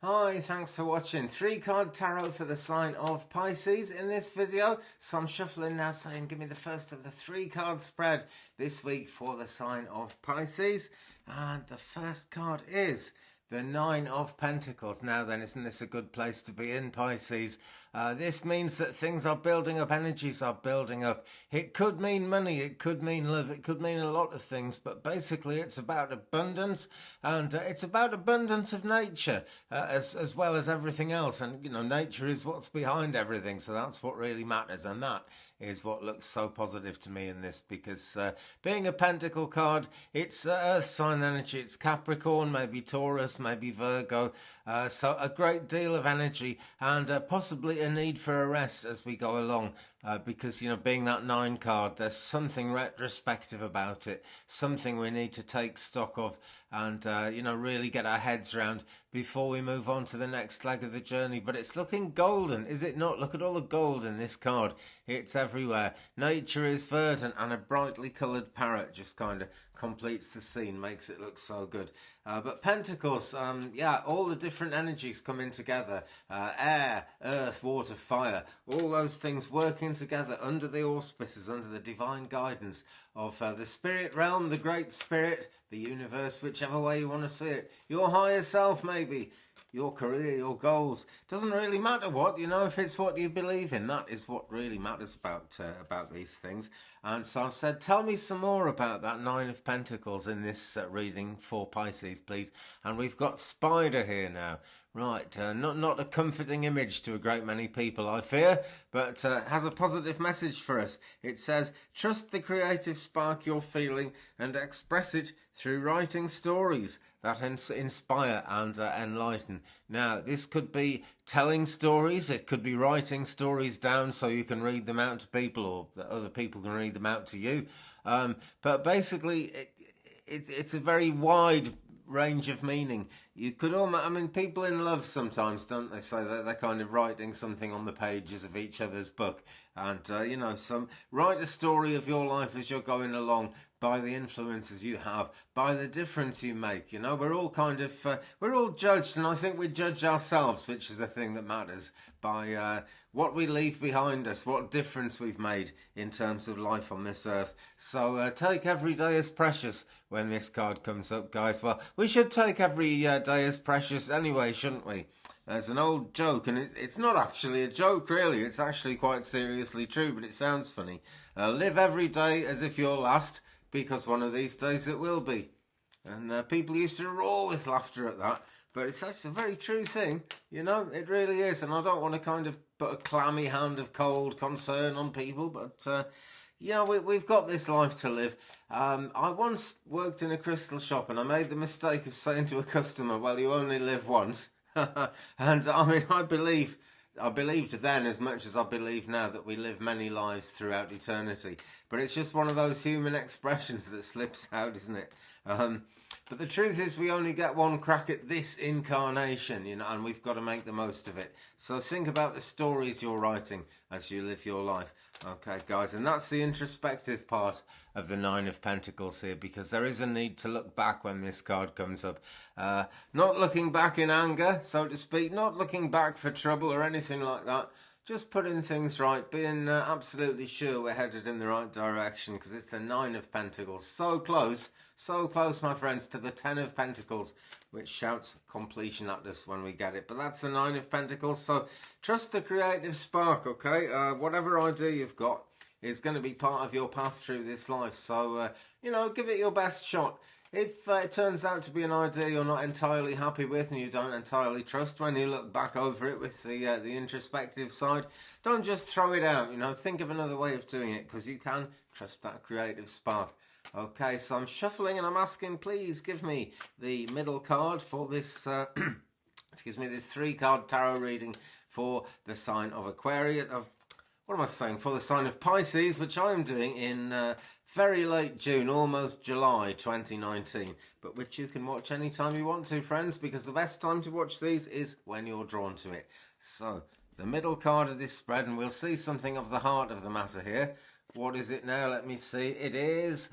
Hi, thanks for watching. 3-card tarot for the sign of Pisces in this video. So I'm shuffling now saying give me the first of the 3-card spread this week for the sign of Pisces. And the first card is the 9 of Pentacles. Now then, isn't this a good place to be in, Pisces? This means that things are building up, energies are building up. It could mean money, it could mean love, it could mean a lot of things, but basically it's about abundance, and it's about abundance of nature as well as everything else. And, you know, nature is what's behind everything, so that's what really matters, and that is what looks so positive to me in this, because being a pentacle card, it's earth sign energy, it's Capricorn, maybe Taurus, maybe Virgo, so a great deal of energy and possibly a need for a rest as we go along, because, you know, being that 9 card, there's something retrospective about it, something we need to take stock of and, you know, really get our heads around before we move on to the next leg of the journey. But it's looking golden, is it not? Look at all the gold in this card. It's everywhere. Nature is verdant, and a brightly coloured parrot just kind of completes the scene, makes it look so good. But Pentacles, yeah, all the different energies coming together. Air, earth, water, fire, all those things working together under the auspices, under the divine guidance of the spirit realm, the great spirit, the universe, whichever way you want to see it. Your higher self, maybe. Your career, your goals. Doesn't really matter what, you know, if it's what you believe in. That is what really matters about these things. And so I've said, tell me some more about that 9 of Pentacles in this reading for Pisces, please. And we've got Spider here now. Right, not a comforting image to a great many people, I fear, but has a positive message for us. It says, trust the creative spark you're feeling and express it through writing stories that inspire and enlighten. Now, this could be telling stories, it could be writing stories down so you can read them out to people, or that other people can read them out to you. But basically, it's a very wide range of meaning. You could almost, I mean, people in love sometimes, don't they, say that they're kind of writing something on the pages of each other's book, and you know, write a story of your life as you're going along, by the influences you have, by the difference you make. You know, we're all kind of we're all judged, and I think we judge ourselves, which is the thing that matters, by what we leave behind us, what difference we've made in terms of life on this earth. So take every day as precious when this card comes up, guys. Well, we should take every day as precious anyway, shouldn't we? There's an old joke, and it's not actually a joke, really. It's actually quite seriously true, but it sounds funny. Live every day as if you're last, because one of these days it will be. And people used to roar with laughter at that, but it's actually a very true thing, you know, it really is. And I don't want to kind of put a clammy hand of cold concern on people, but you know, we've got this life to live. I once worked in a crystal shop, and I made the mistake of saying to a customer, well, you only live once. And I mean, I believed then as much as I believe now that we live many lives throughout eternity. But it's just one of those human expressions that slips out, isn't it? But the truth is, we only get one crack at this incarnation, you know, and we've got to make the most of it. So think about the stories you're writing as you live your life. Okay, guys, and that's the introspective part of the 9 of Pentacles here, because there is a need to look back when this card comes up. Not looking back in anger, so to speak, not looking back for trouble or anything like that. Just putting things right, being absolutely sure we're headed in the right direction, because it's the 9 of Pentacles. So close, my friends, to the 10 of Pentacles, which shouts completion at us when we get it. But that's the 9 of Pentacles, so trust the creative spark, okay? Whatever idea you've got is going to be part of your path through this life. So, you know, give it your best shot. If it turns out to be an idea you're not entirely happy with and you don't entirely trust, when you look back over it with the introspective side, don't just throw it out, you know, think of another way of doing it, because you can trust that creative spark. Okay, so I'm shuffling and I'm asking, please give me the middle card for this, excuse me, this 3-card tarot reading for the sign of Aquarius, what am I saying, for the sign of Pisces, which I'm doing in very late June, almost July 2019, but which you can watch anytime you want to, friends, because the best time to watch these is when you're drawn to it. So, the middle card of this spread, and we'll see something of the heart of the matter here. What is it now? Let me see. It is,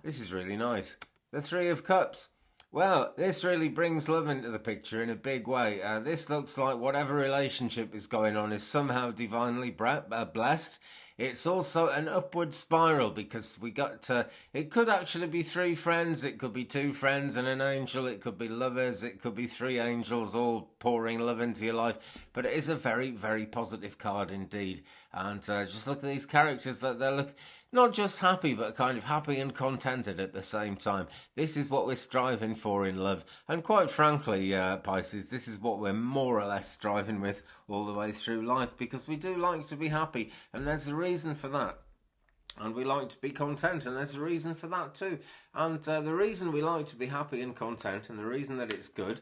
this is really nice, the 3 of Cups. Well, this really brings love into the picture in a big way. This looks like whatever relationship is going on is somehow divinely blessed. It's also an upward spiral because it could actually be three friends, it could be two friends and an angel, it could be lovers, it could be three angels all pouring love into your life. But it is a very, very positive card indeed. And just look at these characters, that they look not just happy, but kind of happy and contented at the same time. This is what we're striving for in love. And quite frankly, Pisces, this is what we're more or less striving with all the way through life, because we do like to be happy, and there's a reason for that. And we like to be content, and there's a reason for that too. And the reason we like to be happy and content, and the reason that it's good,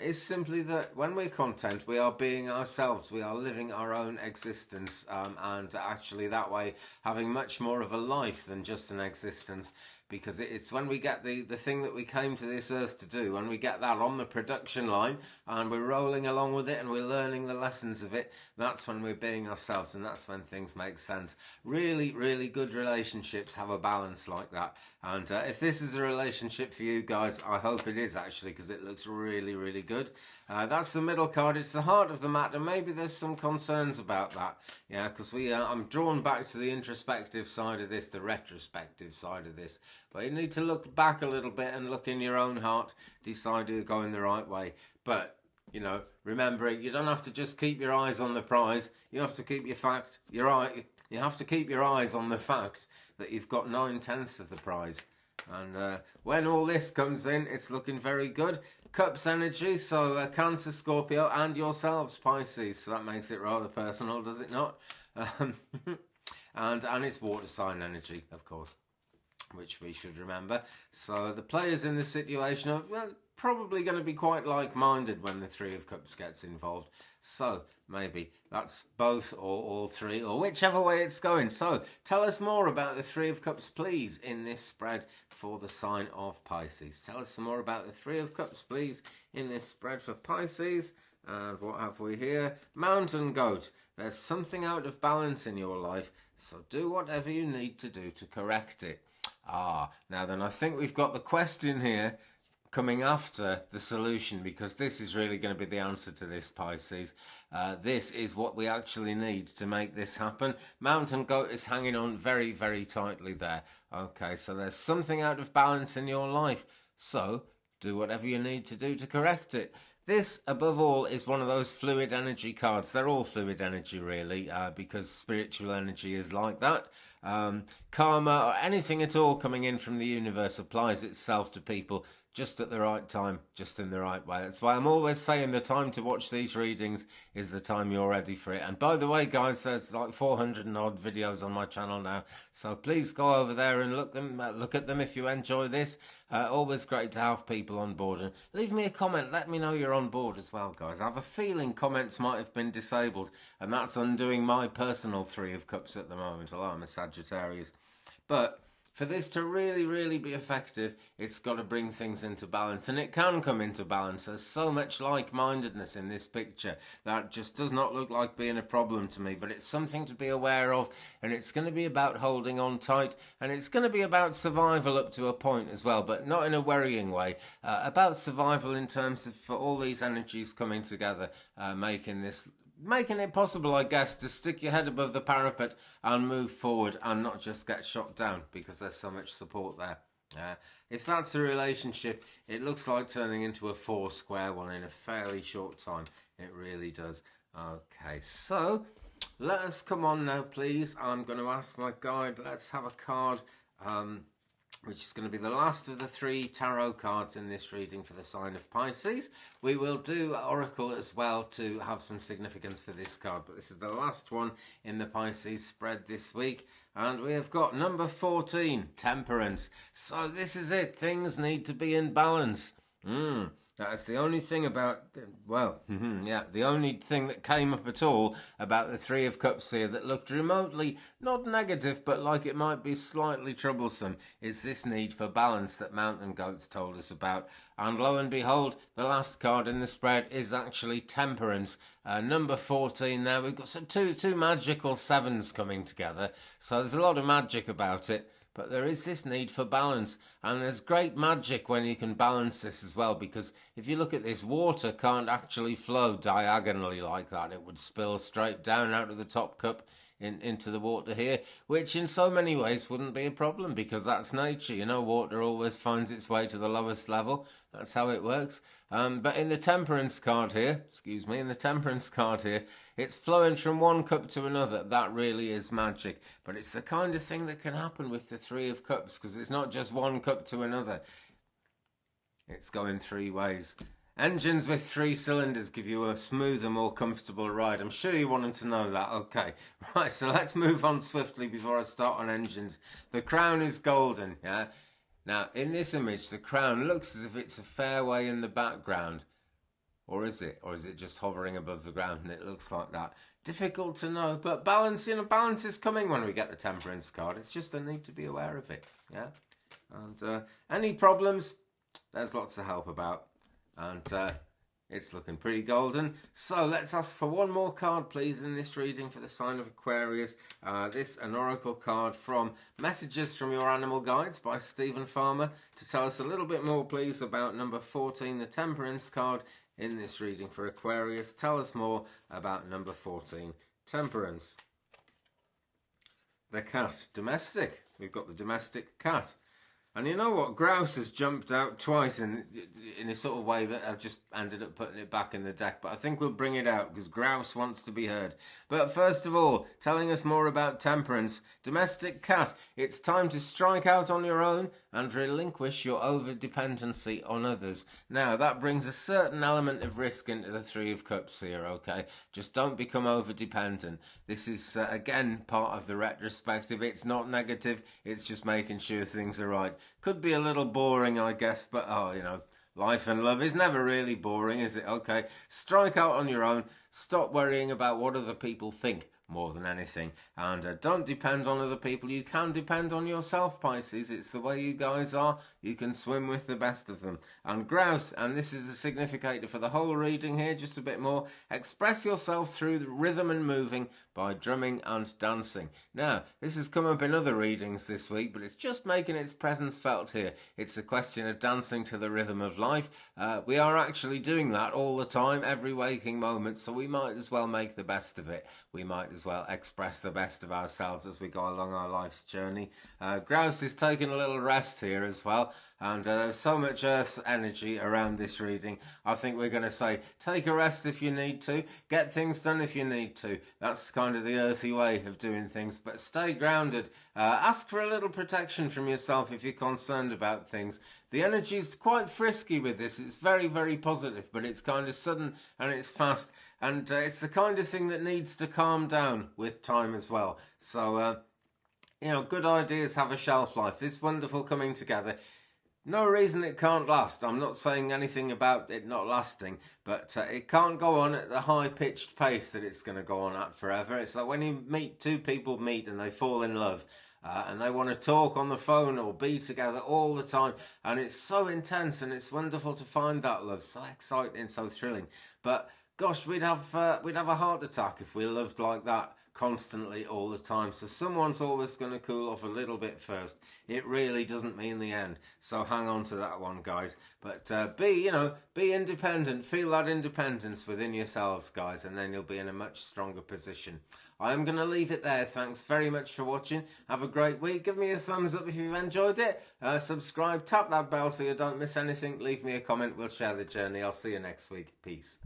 is simply that when we're content, we are being ourselves. We are living our own existence, and actually that way having much more of a life than just an existence. Because it's when we get the thing that we came to this earth to do, when we get that on the production line and we're rolling along with it and we're learning the lessons of it, that's when we're being ourselves, and that's when things make sense. Really, really good relationships have a balance like that. And if this is a relationship for you guys, I hope it is actually, because it looks really, really good. That's the middle card. It's the heart of the matter. Maybe there's some concerns about that. Yeah, because I'm drawn back to the introspective side of this, the retrospective side of this. But you need to look back a little bit and look in your own heart, decide you're going the right way. But, you know, remember, you don't have to just keep your eyes on the prize. You have to keep you have to keep your eyes on the fact that you've got 9/10 of the prize. And when all this comes in, it's looking very good. Cups energy, so Cancer, Scorpio, and yourselves, Pisces. So that makes it rather personal, does it not? And it's water sign energy, of course, which we should remember. So the players in this situation are probably going to be quite like-minded when the Three of Cups gets involved. So maybe that's both or all three, or whichever way it's going. So tell us more about the Three of Cups, please, in this spread for the sign of Pisces. Tell us some more about the Three of Cups, please, in this spread for Pisces. And what have we here? Mountain Goat. There's something out of balance in your life, so do whatever you need to do to correct it. Now then, I think we've got the question here coming after the solution, because this is really going to be the answer to this, Pisces. This is what we actually need to make this happen. Mountain Goat is hanging on very, very tightly there. Okay, so there's something out of balance in your life, so do whatever you need to do to correct it. This, above all, is one of those fluid energy cards. They're all fluid energy, really, because spiritual energy is like that. Karma or anything at all coming in from the universe applies itself to people just at the right time, just in the right way. That's why I'm always saying the time to watch these readings is the time you're ready for it. And by the way, guys, there's like 400 and odd videos on my channel now, so please go over there and look at them if you enjoy this. Always great to have people on board. And leave me a comment, let me know you're on board as well, guys. I have a feeling comments might have been disabled, and that's undoing my personal Three of Cups at the moment, although I'm a Sagittarius. But for this to really, really be effective, it's got to bring things into balance. And it can come into balance. There's so much like-mindedness in this picture that just does not look like being a problem to me. But it's something to be aware of. And it's going to be about holding on tight. And it's going to be about survival up to a point as well. But not in a worrying way. About survival in terms of for all these energies coming together, making it possible, I guess, to stick your head above the parapet and move forward and not just get shot down, because there's so much support there. If that's a relationship, it looks like turning into a 4-square one in a fairly short time. It really does. Okay, so let us come on now, please. I'm going to ask my guide. Let's have a card, which is going to be the last of the 3 tarot cards in this reading for the sign of Pisces. We will do Oracle as well to have some significance for this card, but this is the last one in the Pisces spread this week. And we have got number 14, Temperance. So this is it. Things need to be in balance. That's the only thing about, the only thing that came up at all about the Three of Cups here that looked remotely, not negative, but like it might be slightly troublesome, is this need for balance that Mountain Goats told us about. And lo and behold, the last card in the spread is actually Temperance. Number 14 there. We've got some two magical 7s coming together, so there's a lot of magic about it. but there is this need for balance, and there's great magic when you can balance this as well, because if you look at this, water can't actually flow diagonally like that. It would spill straight down out of the top cup into the water here, which in so many ways wouldn't be a problem, because that's nature. You know, water always finds its way to the lowest level. That's how it works. But in the temperance card here, it's flowing from one cup to another. That really is magic. But it's the kind of thing that can happen with the Three of Cups, because it's not just one cup to another. It's going three ways. Engines with 3 cylinders give you a smoother, more comfortable ride. I'm sure you wanted to know that. Okay, right, so let's move on swiftly before I start on engines. The crown is golden, yeah? Now, in this image, the crown looks as if it's a fairway in the background. Or is it? Or is it just hovering above the ground and it looks like that? Difficult to know, but balance, balance is coming when we get the temperance card. It's just a need to be aware of it, yeah? And any problems, there's lots of help about. And it's looking pretty golden. So let's ask for one more card, please, in this reading for the sign of Aquarius. An oracle card from Messages from Your Animal Guides by Stephen Farmer to tell us a little bit more, please, about number 14, the Temperance card in this reading for Aquarius. Tell us more about number 14, Temperance. The cat, domestic. We've got the domestic cat. And you know what? Grouse has jumped out twice in a sort of way that I've just ended up putting it back in the deck. But I think we'll bring it out because Grouse wants to be heard. But first of all, telling us more about temperance. Domestic cat, it's time to strike out on your own and relinquish your over-dependency on others. Now, that brings a certain element of risk into the Three of Cups here, okay? Just don't become over-dependent. This is, again, part of the retrospective. It's not negative. It's just making sure things are right. Could be a little boring, I guess, but, life and love is never really boring, is it? Okay, strike out on your own. Stop worrying about what other people think more than anything. And don't depend on other people. You can depend on yourself, Pisces. It's the way you guys are. You can swim with the best of them. And Grouse, and this is a significator for the whole reading here, just a bit more. Express yourself through the rhythm and moving by drumming and dancing. Now, this has come up in other readings this week, but it's just making its presence felt here. It's a question of dancing to the rhythm of life. We are actually doing that all the time, every waking moment, so we might as well make the best of it. We might as well express the best of ourselves as we go along our life's journey. Grouse is taking a little rest here as well. And there's so much earth energy around this reading. I think we're going to say, take a rest if you need to. Get things done if you need to. That's kind of the earthy way of doing things. But stay grounded. Ask for a little protection from yourself if you're concerned about things. The energy's quite frisky with this. It's very, very positive, but it's kind of sudden and it's fast. And it's the kind of thing that needs to calm down with time as well. So, good ideas have a shelf life. This wonderful coming together. No reason it can't last. I'm not saying anything about it not lasting, but it can't go on at the high-pitched pace that it's going to go on at forever. It's like when two people meet and they fall in love, and they want to talk on the phone or be together all the time, and it's so intense and it's wonderful to find that love, so exciting, so thrilling. But gosh, we'd have a heart attack if we loved like that constantly all the time. So someone's always going to cool off a little bit first. It really doesn't mean the end. So hang on to that one, guys. But be independent. Feel that independence within yourselves, guys, and then you'll be in a much stronger position. I'm going to leave it there. Thanks very much for watching. Have a great week. Give me a thumbs up if you've enjoyed it. Subscribe, tap that bell so you don't miss anything. Leave me a comment. We'll share the journey. I'll see you next week. Peace.